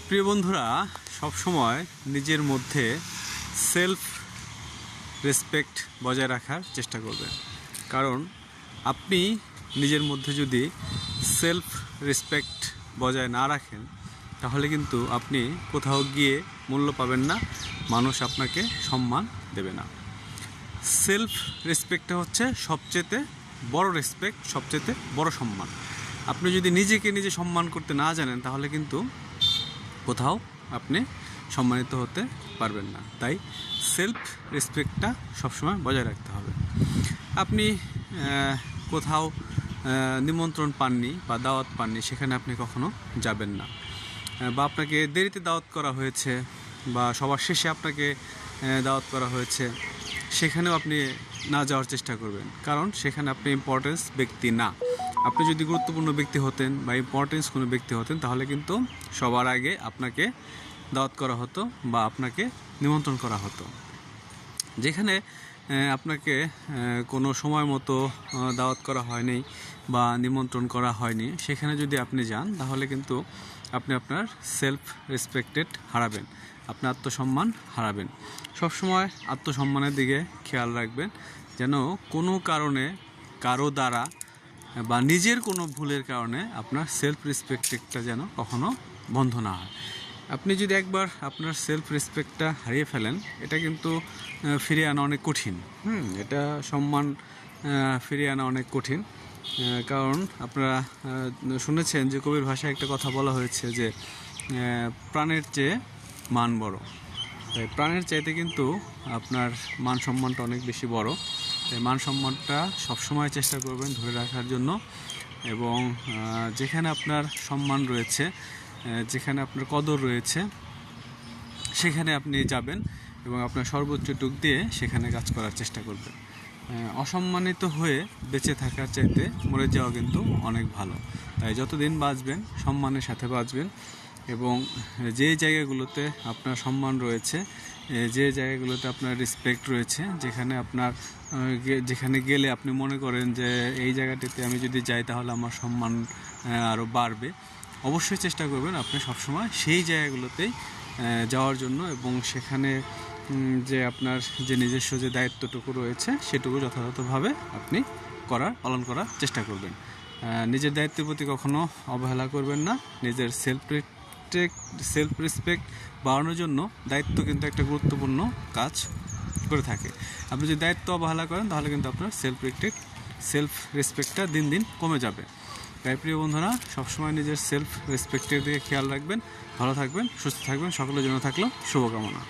প্রিয় বন্ধুরা, সব সময় নিজের মধ্যে সেলফ রেসপেক্ট বজায় রাখার চেষ্টা করবেন। কারণ আপনি নিজের মধ্যে যদি সেলফ রেসপেক্ট বজায় না রাখেন, তাহলে কিন্তু আপনি কোথাও গিয়ে মূল্য পাবেন না, মানুষ আপনাকে সম্মান দেবে না। সেলফ রেসপেক্টটা হচ্ছে সবচেয়ে বড় রেসপেক্ট, সবচেয়ে বড় সম্মান। আপনি যদি নিজেকে নিজে সম্মান করতে না জানেন, তাহলে কিন্তু কোথাও আপনি সম্মানিত হতে পারবেন না। তাই সেলফ রেসপেক্টটা সবসময় বজায় রাখতে হবে। আপনি কোথাও নিমন্ত্রণ পাননি বা দাওয়াত পাননি, সেখানে আপনি কখনো যাবেন না। বা আপনাকে দেরিতে দাওয়াত করা হয়েছে বা সবার শেষে আপনাকে দাওয়াত করা হয়েছে, সেখানেও আপনি না যাওয়ার চেষ্টা করবেন। কারণ সেখানে আপনি ইম্পর্টেন্স ব্যক্তি না। আপনি যদি গুরুত্বপূর্ণ ব্যক্তি হতেন বা ইম্পর্টেন্স কোনো ব্যক্তি হতেন, তাহলে কিন্তু সবার আগে আপনাকে দাওয়াত করা হতো বা আপনাকে নিমন্ত্রণ করা হতো। যেখানে আপনাকে কোনো সময় মতো দাওয়াত করা হয়নি বা নিমন্ত্রণ করা হয়নি, সেখানে যদি আপনি যান, তাহলে কিন্তু আপনি আপনার সেলফ রেসপেক্টেড হারাবেন, আপনার আত্মসম্মান হারাবেন। সবসময় আত্মসম্মানের দিকে খেয়াল রাখবেন, যেন কোনো কারণে কারো দ্বারা বা নিজের কোনো ভুলের কারণে আপনার সেলফ রেসপেক্টটা যেন কখনো বন্ধ না হয়। আপনি যদি একবার আপনার সেলফ রেসপেক্টটা হারিয়ে ফেলেন, এটা কিন্তু ফিরিয়ে আনা অনেক কঠিন। এটা সম্মান ফিরিয়ে আনা অনেক কঠিন। কারণ আপনারা শুনেছেন যে কবির ভাষায় একটা কথা বলা হয়েছে যে প্রাণের চেয়ে মান বড়। তাই প্রাণের চাইতে কিন্তু আপনার মান সম্মানটা অনেক বেশি বড়। তাই মান সম্মানটা সবসময় চেষ্টা করবেন ধরে রাখার জন্য। এবং যেখানে আপনার সম্মান রয়েছে, যেখানে আপনার কদর রয়েছে, সেখানে আপনি যাবেন এবং আপনার সর্বোচ্চটুক দিয়ে সেখানে কাজ করার চেষ্টা করবেন। অসম্মানিত হয়ে বেঁচে থাকার চাইতে মরে যাওয়া কিন্তু অনেক ভালো। তাই যতদিন বাঁচবেন সম্মানের সাথে বাঁচবেন। এবং যে জায়গাগুলোতে আপনার সম্মান রয়েছে, যে জায়গাগুলোতে আপনার রেসপেক্ট রয়েছে, যেখানে গেলে আপনি মনে করেন যে এই জায়গাটিতে আমি যদি যাই তাহলে আমার সম্মান আরও বাড়বে, অবশ্যই চেষ্টা করবেন আপনি সবসময় সেই জায়গাগুলোতেই যাওয়ার জন্য। এবং সেখানে যে আপনার যে নিজস্ব যে দায়িত্বটুকু রয়েছে, সেটুকু যথাযথভাবে আপনি পালন করার চেষ্টা করবেন। নিজের দায়িত্বের প্রতি কখনো অবহেলা করবেন না। নিজের সেলফ রেসপেক্ট বাড়ানোর জন্য দায়িত্ব কিন্তু একটা গুরুত্বপূর্ণ কাজ করে থাকে। আপনি যদি দায়িত্ব অবহেলা করেন, তাহলে কিন্তু আপনার সেলফ রেসপেক্টটা দিন দিন কমে যাবে। তাই প্রিয় বন্ধুরা, সবসময় নিজের সেলফ রেসপেক্টের দিকে খেয়াল রাখবেন। ভালো থাকবেন, সুস্থ থাকবেন। সকলের জন্য থাকলো শুভকামনা।